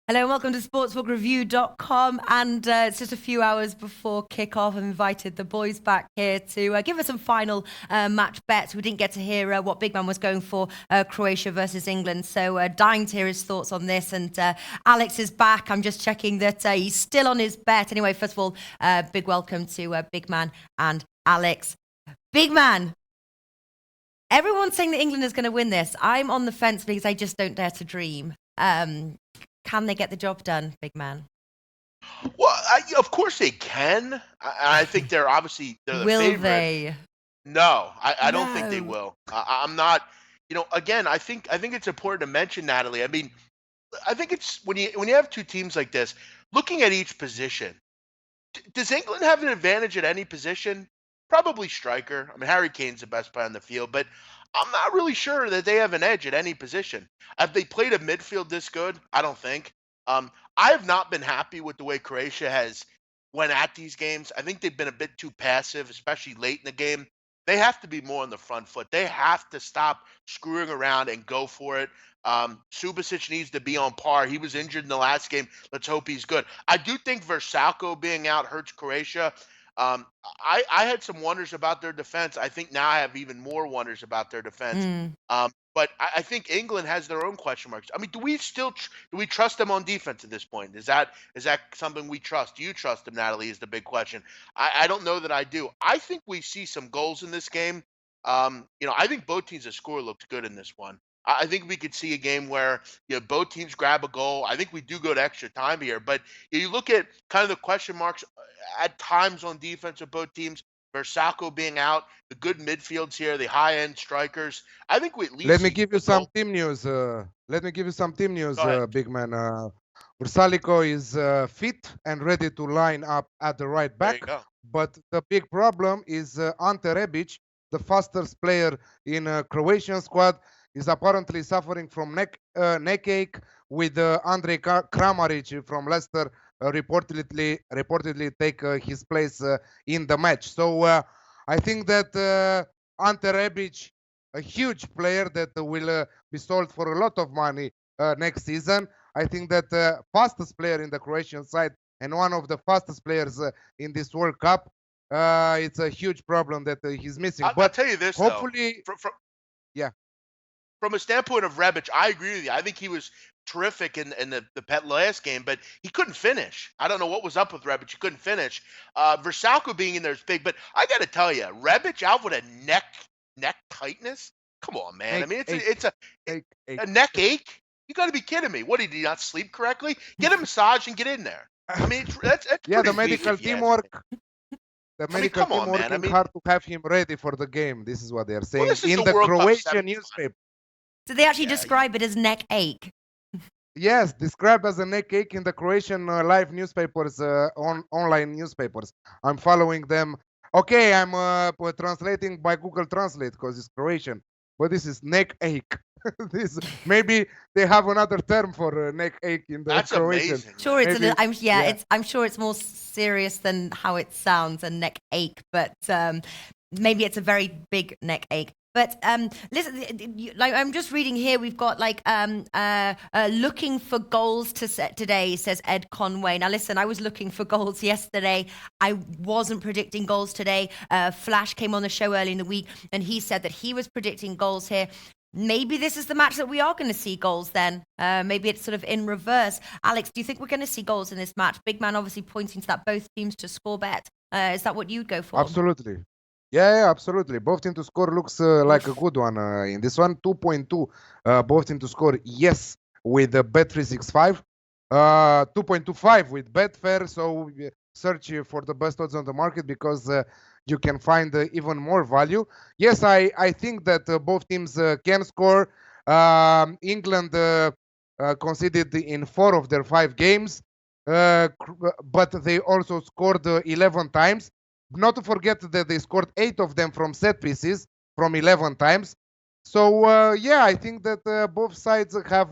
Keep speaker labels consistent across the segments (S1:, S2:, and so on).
S1: Hello and welcome to sportsbookreview.com. And it's just a few hours before kickoff. I've invited the boys back here to give us some final match bets. We didn't get to hear what Big Man was going for Croatia versus England. So dying to hear his thoughts on this. And Alex is back. I'm just checking that he's still on his bet. Anyway, first of all, big welcome to Big Man and Alex. Big Man, everyone's saying that England is going to win this. I'm on the fence because I just don't dare to dream. Can they get the job done, Big Man?
S2: Well, of course they can. I think they're the
S1: Will
S2: favorite.
S1: they?
S2: No, I don't think they
S1: No.
S2: will. I'm not. Again, I think it's important to mention, Natalie. I mean, I think it's when you have two teams like this, looking at each position. Does England have an advantage at any position? Probably striker. I mean, Harry Kane's the best player on the field, but I'm not really sure that they have an edge at any position. Have they played a midfield this good? I don't think. I have not been happy with the way Croatia has went at these games. I think they've been a bit too passive, especially late in the game. They have to be more on the front foot. They have to stop screwing around and go for it. Subasic needs to be on par. He was injured in the last game. Let's hope he's good. I do think Versalco being out hurts Croatia. I had some wonders about their defense. I think now I have even more wonders about their defense. But I think England has their own question marks. I mean, do we trust them on defense at this point? Is that something we trust? Do you trust them, Natalie? Is the big question. I don't know that I do. I think we see some goals in this game. I think both teams' score looks good in this one. I think we could see a game where both teams grab a goal. I think we do go to extra time here, but you look at kind of the question marks at times on defense of both teams. Versalco being out, the good midfields here, the high-end strikers. I think we at least
S3: Let me
S2: see
S3: give you
S2: a
S3: some
S2: goal.
S3: team news.
S2: Go ahead.
S3: Big man. Versalco is fit and ready to line up at the right
S2: There you
S3: back.
S2: go.
S3: But the big problem is Ante Rebic, the fastest player in Croatian squad, is apparently suffering from neck ache, with Andrej Kramaric from Leicester reportedly take his place in the match. So I think that Ante Rebic, a huge player that will be sold for a lot of money next season. I think that fastest player in the Croatian side and one of the fastest players in this World Cup. It's a huge problem that he's missing.
S2: I'll
S3: But
S2: tell you this
S3: hopefully,
S2: though,
S3: yeah.
S2: from a standpoint of Rebic, I agree with you. I think he was terrific in the pet last game, but he couldn't finish. I don't know what was up with Rebic. He couldn't finish. Versalco being in there is big, but I got to tell you, Rebic out with a neck tightness. Come on, man. I mean, it's a neck ache. You got to be kidding me. What, did he not sleep correctly? Get a massage and get in there. I mean, that's
S3: Yeah, the
S2: pretty weak,
S3: medical
S2: if you ask me.
S3: teamwork. The
S2: I mean,
S3: medical
S2: come on,
S3: team
S2: man.
S3: working
S2: I mean,
S3: hard to have him ready for the game. This is what they are saying
S2: this is
S3: in
S2: the
S3: the
S2: World Cup
S3: Croatian
S2: semifinal.
S3: newspaper.
S1: Do they actually
S2: Yeah,
S1: describe it as neck ache?
S3: Yes, described as a neck ache in the Croatian live newspapers, online newspapers. I'm following them. Okay, I'm translating by Google Translate because it's Croatian, but this is neck ache. This maybe they have another term for neck ache in the
S2: that's
S3: Croatian.
S2: amazing.
S1: Sure,
S2: Man.
S1: it's
S3: Maybe, yeah.
S1: I'm sure it's more serious than how it sounds, a neck ache, but maybe it's a very big neck ache. But listen, like I'm just reading here, we've got like looking for goals to set today, says Ed Conway. Now listen, I was looking for goals yesterday. I wasn't predicting goals today. Flash came on the show early in the week and he said that he was predicting goals here. Maybe this is the match that we are going to see goals then. Maybe it's sort of in reverse. Alex, do you think we're going to see goals in this match? Big Man obviously pointing to that both teams to score bet. Is that what you'd go for?
S3: Absolutely. Yeah, absolutely. Both team to score looks like a good one in this one. 2.2, both team to score, yes, with the Bet365. 2.25 with Betfair. So search for the best odds on the market because you can find even more value. Yes, I think that both teams can score. England conceded in 4 of their 5 games, but they also scored 11 times. Not to forget that they scored 8 of them from set pieces from 11 times. So, yeah, I think that both sides have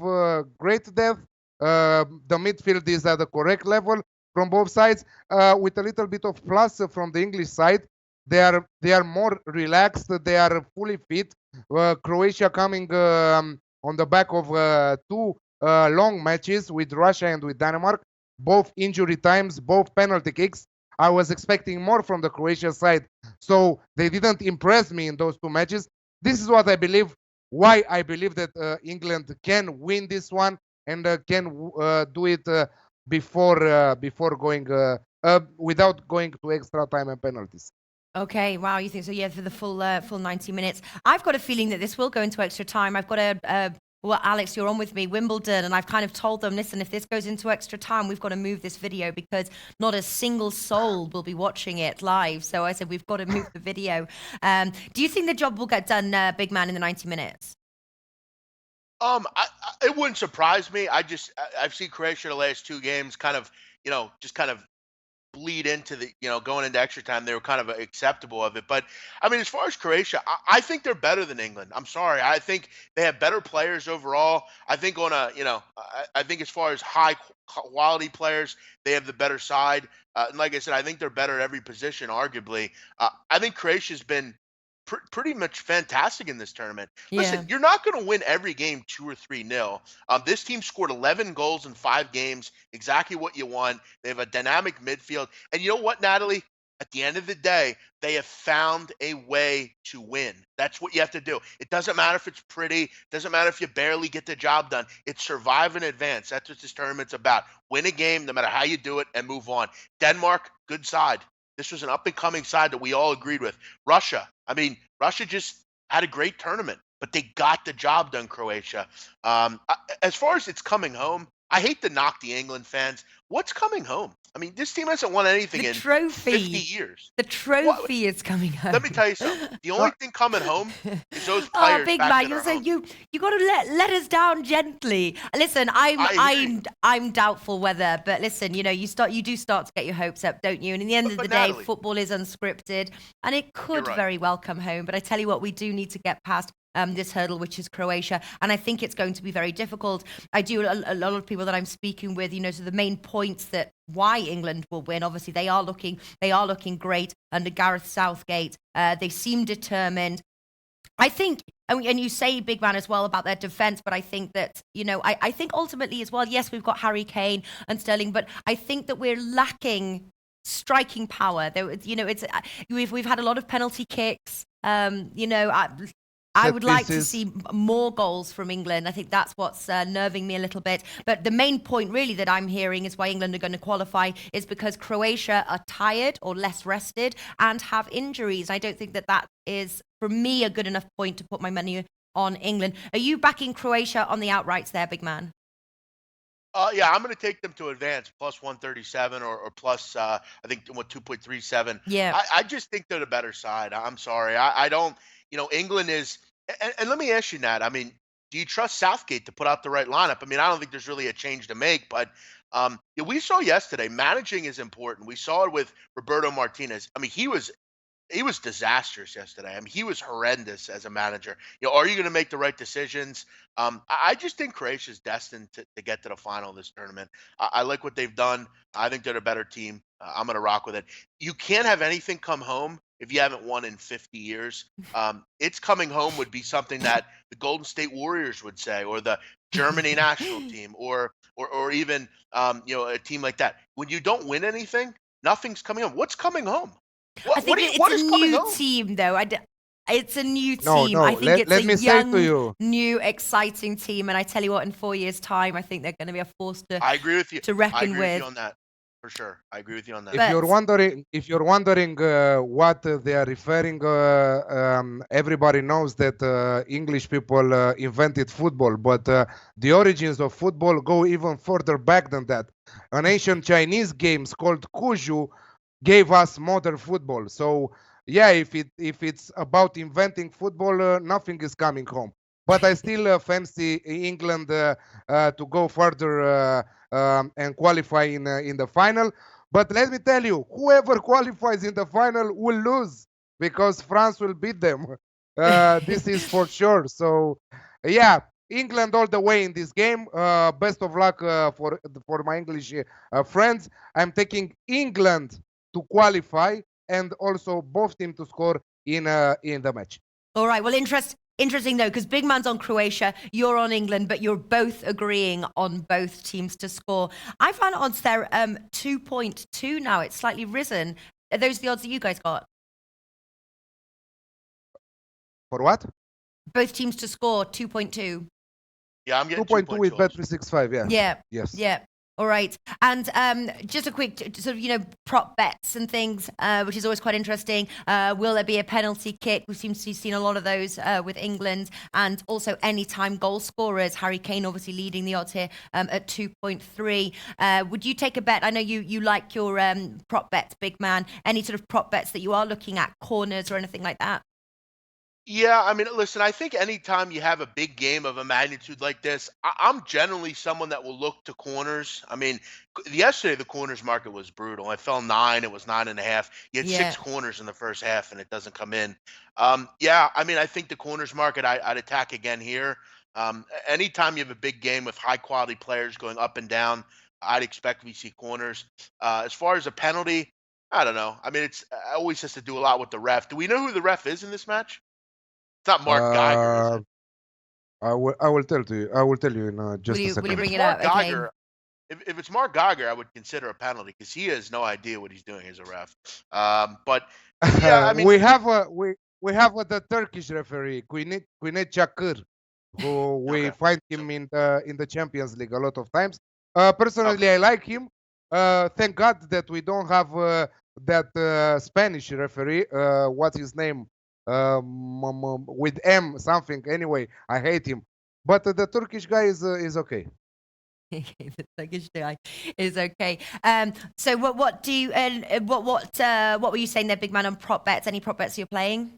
S3: great depth. The midfield is at the correct level from both sides, with a little bit of plus from the English side. They are more relaxed. They are fully fit. Croatia coming on the back of 2 long matches with Russia and with Denmark, both injury times, both penalty kicks. I was expecting more from the Croatia side, so they didn't impress me in those two matches. This is what I believe. Why I believe that England can win this one and can do it before going without going to extra time and penalties.
S1: Okay, wow, you think so? Yeah, for the full 90 minutes. I've got a feeling that this will go into extra time. I've got well, Alex, you're on with me, Wimbledon, and I've kind of told them, listen, if this goes into extra time, we've got to move this video because not a single soul will be watching it live. So I said, we've got to move the video. Do you think the job will get done, big man, in the 90 minutes?
S2: It wouldn't surprise me. I've seen Croatia the last two games kind of, just kind of bleed into the, going into extra time. They were kind of acceptable of it. But I mean, as far as Croatia, I think they're better than England. I'm sorry. I think they have better players overall. I think I think as far as high quality players, they have the better side. And like I said, I think they're better at every position, arguably. I think Croatia's been pretty much fantastic in this tournament. Listen, you're not going to win every game 2 or 3-0. This team scored 11 goals in 5 games, exactly what you want. They have a dynamic midfield. And you know what, Natalie? At the end of the day, they have found a way to win. That's what you have to do. It doesn't matter if it's pretty. It doesn't matter if you barely get the job done. It's survive and advance. That's what this tournament's about. Win a game, no matter how you do it, and move on. Denmark, good side. This was an up-and-coming side that we all agreed with. Russia, I mean, Russia just had a great tournament, but they got the job done, Croatia. As far as it's coming home, I hate to knock the England fans. What's coming home? I mean, this team hasn't won anything in 50 years.
S1: The trophy is coming home.
S2: Let me tell you something. The only thing coming home is those
S1: Oh,
S2: players
S1: big
S2: back
S1: man,
S2: at
S1: you
S2: our
S1: say
S2: home.
S1: you got to let us down gently. Listen, I'm doubtful whether, but listen, you do start to get your hopes up, don't you? And in the end of the day,
S2: Natalie,
S1: football is unscripted, and it could
S2: right.
S1: very well come home. But I tell you what, we do need to get past this hurdle, which is Croatia, and I think it's going to be very difficult. I do a lot of people that I'm speaking with, so the main points that why England will win. Obviously, they are looking great under Gareth Southgate. They seem determined. I think, and you say, big man, as well about their defense, but I think that, I think ultimately as well, yes, we've got Harry Kane and Sterling, but I think that we're lacking striking power. We've had a lot of penalty kicks. I would like to see more goals from England. I think that's what's nerving me a little bit. But the main point really that I'm hearing is why England are going to qualify is because Croatia are tired or less rested and have injuries. I don't think that is, for me, a good enough point to put my money on England. Are you backing Croatia on the outrights there, big man?
S2: Yeah, I'm going to take them to advance, plus 137 or plus, I think, 2.37.
S1: Yeah.
S2: I just think they're the better side. I'm sorry. I don't, England is, and let me ask you, Nat, I mean, do you trust Southgate to put out the right lineup? I mean, I don't think there's really a change to make, but we saw yesterday, managing is important. We saw it with Roberto Martinez. I mean, he was disastrous yesterday. I mean, he was horrendous as a manager. Are you going to make the right decisions? I just think Croatia is destined to get to the final of this tournament. I like what they've done. I think they're a better team. I'm going to rock with it. You can't have anything come home if you haven't won in 50 years. It's coming home would be something that the Golden State Warriors would say, or the Germany national team, or even a team like that. When you don't win anything, nothing's coming home. What's coming home?
S1: I think it's a new team, though. It's a new team.
S3: No,
S1: I think
S3: let me
S1: a
S3: say to you,
S1: new, exciting team. And I tell you what, in 4 years' time, I think they're going to be a force to
S2: I agree with you.
S1: To reckon
S2: I agree
S1: with.
S2: with you on that. For sure. I agree with you on that.
S3: If you're wondering what they are referring, everybody knows that English people invented football, but the origins of football go even further back than that. An ancient Chinese games called Kuju gave us modern football. So yeah, if it's about inventing football, nothing is coming home. But I still fancy England to go further and qualify in the final. But let me tell you, whoever qualifies in the final will lose because France will beat them. This is for sure. So yeah, England all the way in this game. Best of luck for my English friends. I'm taking England to qualify and also both teams to score in the match.
S1: All right. Well, Interesting though, because big man's on Croatia, you're on England, but you're both agreeing on both teams to score. I found odds there 2.2 now. It's slightly risen. Are those the odds that you guys got?
S3: For what?
S1: Both teams to score 2.2.
S2: Yeah, I'm getting
S3: 2.2 with
S2: 2.2.
S3: Bet365. Yeah.
S1: Yeah.
S3: Yes.
S1: Yeah. All right. And just a quick sort of, prop bets and things, which is always quite interesting. Will there be a penalty kick? We've seen a lot of those with England, and also anytime goal scorers. Harry Kane obviously leading the odds here at 2.3. Would you take a bet? I know you like your prop bets, big man. Any sort of prop bets that you are looking at, corners or anything like that?
S2: Yeah, I mean, listen, I think anytime you have a big game of a magnitude like this, I'm generally someone that will look to corners. I mean, yesterday the corners market was brutal. I fell 9, it was 9.5. You had
S1: Yeah.
S2: 6 corners in the first half, and it doesn't come in. Yeah, I mean, I think the corners market I'd attack again here. Anytime you have a big game with high quality players going up and down, I'd expect we see corners. As far as a penalty, I don't know. I mean, it always has to do a lot with the ref. Do we know who the ref is in this match? It's not Mark Geiger, is
S3: Uh,
S2: it?
S3: I will tell you. I will tell you in just a
S1: Will you
S3: second.
S2: If
S1: bring
S2: it's
S1: it up?
S2: Mark
S1: Okay.
S2: Geiger, if it's Mark Geiger, I would consider a penalty because he has no idea what he's doing as a ref. But yeah, I mean,
S3: We have the Turkish referee Quinet Çakır, who we
S2: okay,
S3: find
S2: so
S3: him in the Champions League a lot of times.
S2: okay,
S3: Personally, I like him. Thank God that we don't have that Spanish referee. What's his name? With M something. Anyway, I hate him. But the Turkish guy is okay.
S1: The Turkish guy is okay. So what do you what were you saying there, big man, on prop bets? Any prop bets you're playing?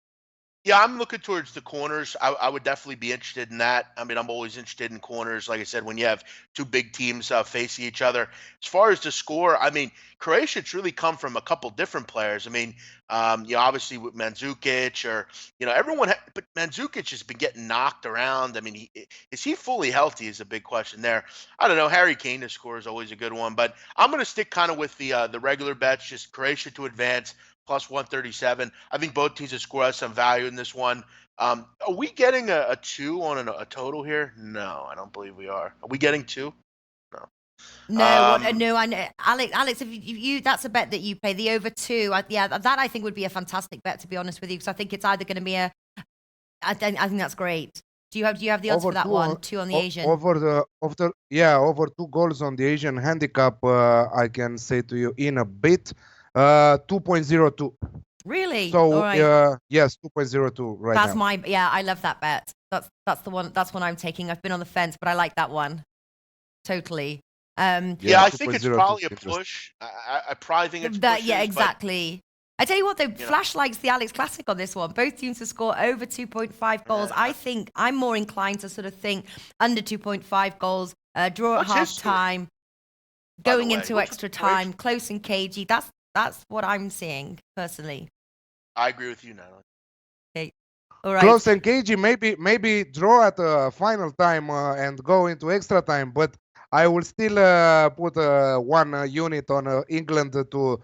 S2: yeah, I'm looking towards the corners. I would definitely be interested in that. I mean, I'm always interested in corners. Like I said, when you have two big teams facing each other. As far as the score, I mean, Croatia's really come from a couple different players. I mean, obviously with Mandzukic or, everyone, but Mandzukic has been getting knocked around. I mean, is he fully healthy is a big question there. I don't know. Harry Kane to score is always a good one, but I'm going to stick kind of with the regular bets, just Croatia to advance plus 137. I think both teams have scored some value in this one. Are we getting a 2 on a total here? No, I don't believe we are. Are we getting 2? No.
S1: No, no, I know, Alex. If you that's a bet that you play, the over 2. Yeah, that I think would be a fantastic bet, to be honest with you, because I think it's either going to be I think that's great. Do you have the odds
S3: Over
S1: for that
S3: two
S1: one?
S3: on
S1: 2 on the Asian.
S3: over 2 goals on the Asian handicap. I can say to you in a bit. 2.02.
S1: Really?
S3: So
S1: All right.
S3: yes, 2.02 right
S1: That's
S3: now.
S1: I love that bet. That's the one. That's one I'm taking. I've been on the fence, but I like that one. Totally.
S2: Yeah, I think it's
S3: 2.02
S2: probably a
S3: interesting.
S2: push. I probably think it's
S1: That,
S2: pushes,
S1: yeah,
S2: but
S1: exactly. I tell you what, though, Flash likes the Alex Classic on this one. Both teams to score over 2.5 goals. I think I'm more inclined to sort of think under 2.5 goals, draw at
S2: What's
S1: half
S2: his score,
S1: time,
S2: by the
S1: going
S2: way?
S1: into
S2: What's
S1: extra
S2: the Croatian?
S1: time, close and cagey. That's what I'm seeing personally.
S2: I agree with you, Natalie.
S1: Okay. All right.
S3: Close and cagey, maybe draw at the final time and go into extra time. But I will still put one unit on England to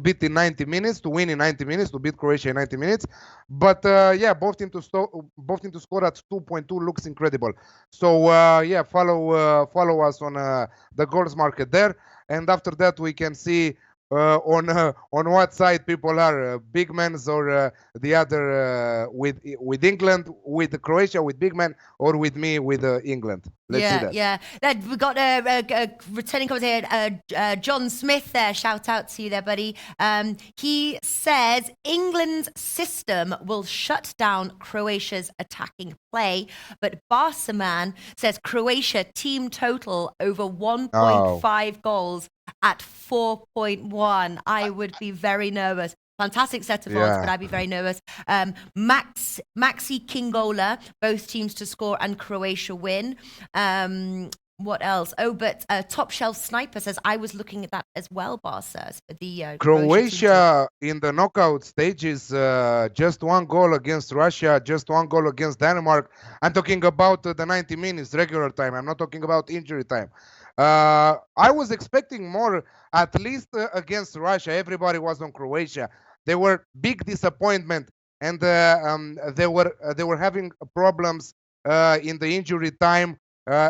S3: beat in 90 minutes, to win in 90 minutes, to beat Croatia in 90 minutes. But yeah, both teams to score at 2.2 looks incredible. So yeah, follow us on the goals market there, and after that we can see on what side people are, big men's or the other with England, with Croatia, with big men, or with me with England. Let's see that.
S1: Yeah. We got a returning commentator, John Smith there. Shout out to you there, buddy. He says England's system will shut down Croatia's attacking play, but Barca man says Croatia team total over 1.5 goals at 4.1. I would be very nervous. Fantastic set of odds, but I'd be very nervous. Maxi Kingola, both teams to score and Croatia win. What else? Oh, but Top Shelf Sniper says I was looking at that as well, Barca. The
S3: Croatia in the knockout stages, just 1 goal against Russia, just 1 goal against Denmark. I'm talking about the 90 minutes regular time. I'm not talking about injury time. I was expecting more, at least against Russia. Everybody was on Croatia. They were big disappointment and they were having problems in the injury time.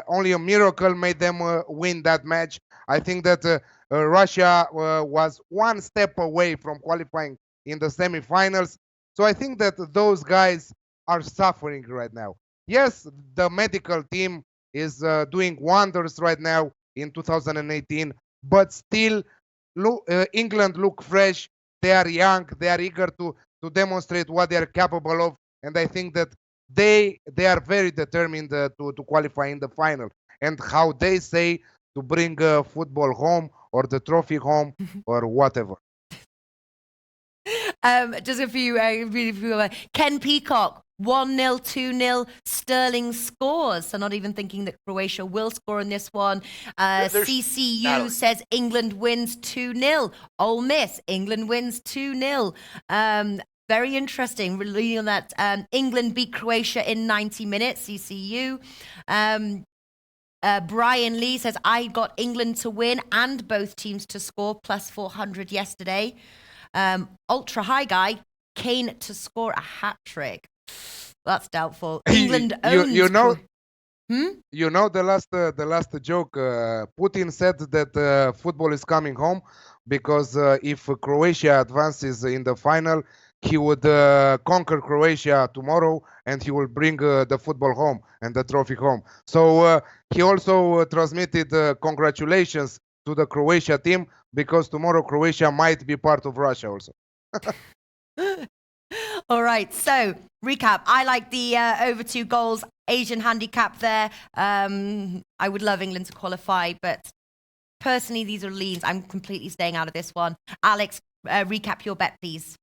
S3: Only a miracle made them win that match. I think that Russia was one step away from qualifying in the semifinals. So I think that those guys are suffering right now. Yes, the medical team is doing wonders right now in 2018, but still, England look fresh. They are young. They are eager to demonstrate what they are capable of, and I think that they are very determined to qualify in the final. And how they say, to bring football home or the trophy home or whatever.
S1: Just a few. Ken Peacock, 1-0, 2-0. Sterling scores. So not even thinking that Croatia will score in this one. CCU says England wins 2-0. Ole Miss, England wins 2-0. Very interesting. We're leading on that. England beat Croatia in 90 minutes. CCU. Brian Lee says, I got England to win and both teams to score, plus 400 yesterday. Ultra high guy, Kane to score a hat trick. That's doubtful. England owns.
S3: You know the last joke. Putin said that football is coming home because if Croatia advances in the final, he would conquer Croatia tomorrow and he will bring the football home and the trophy home. So he also transmitted congratulations to the Croatia team because tomorrow Croatia might be part of Russia also.
S1: All right, so recap. I like the over 2 goals Asian handicap there. I would love England to qualify, but personally, these are leans. I'm completely staying out of this one. Alex, recap your bet, please.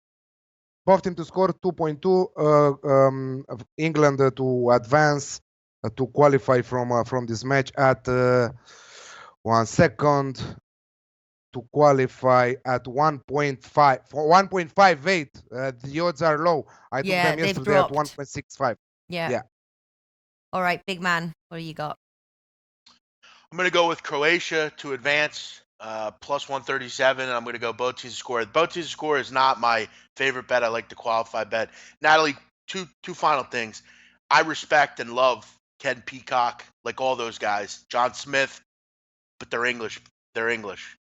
S3: Both teams to score 2.2. England to advance to qualify from this match at 1 second. To qualify at 1.5 for 1.58. The odds are low. I took them yesterday at 1.65.
S1: Yeah. All right, big man, what do you got?
S2: I'm going to go with Croatia to advance, plus 137. I'm going to go both teams to score. Both teams to score is not my favorite bet. I like the qualify bet. Natalie, two final things. I respect and love Ken Peacock, like all those guys. John Smith, but they're English. They're English.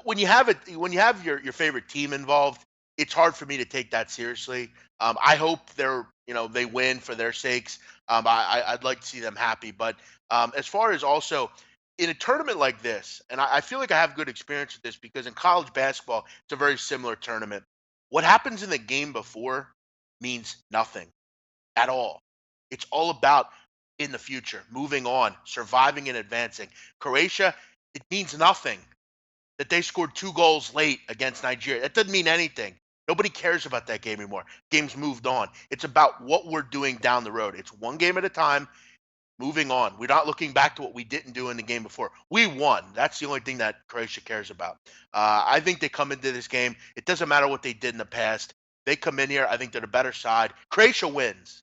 S2: When you have your favorite team involved, it's hard for me to take that seriously. I hope they win for their sakes. I'd like to see them happy. But as far as also in a tournament like this, and I feel like I have good experience with this because in college basketball, it's a very similar tournament. What happens in the game before means nothing at all. It's all about in the future, moving on, surviving and advancing. Croatia, it means nothing that they scored 2 goals late against Nigeria. That doesn't mean anything. Nobody cares about that game anymore. Game's moved on. It's about what we're doing down the road. It's one game at a time, moving on. We're not looking back to what we didn't do in the game before. We won. That's the only thing that Croatia cares about. I think they come into this game. It doesn't matter what they did in the past. They come in here. I think they're the better side. Croatia wins.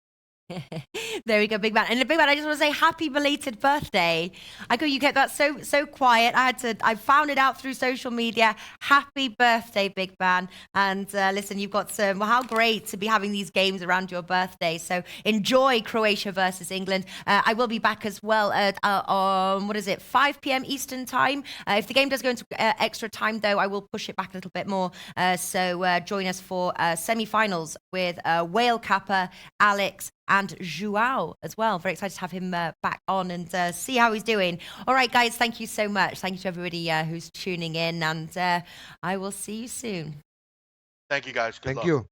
S1: There we go, big man. And big man, I just want to say happy belated birthday. I go, you kept that so quiet. I found it out through social media. Happy birthday, big man. And listen, you've got how great to be having these games around your birthday. So enjoy Croatia versus England. I will be back as well at 5 p.m. Eastern time. If the game does go into extra time, though, I will push it back a little bit more. So join us for semi-finals with Whale Kappa, Alex, and Joao as well. Very excited to have him back on and see how he's doing. All right, guys, thank you so much. Thank you to everybody who's tuning in, and I will see you soon.
S2: Thank you, guys. Good luck.
S3: Thank you.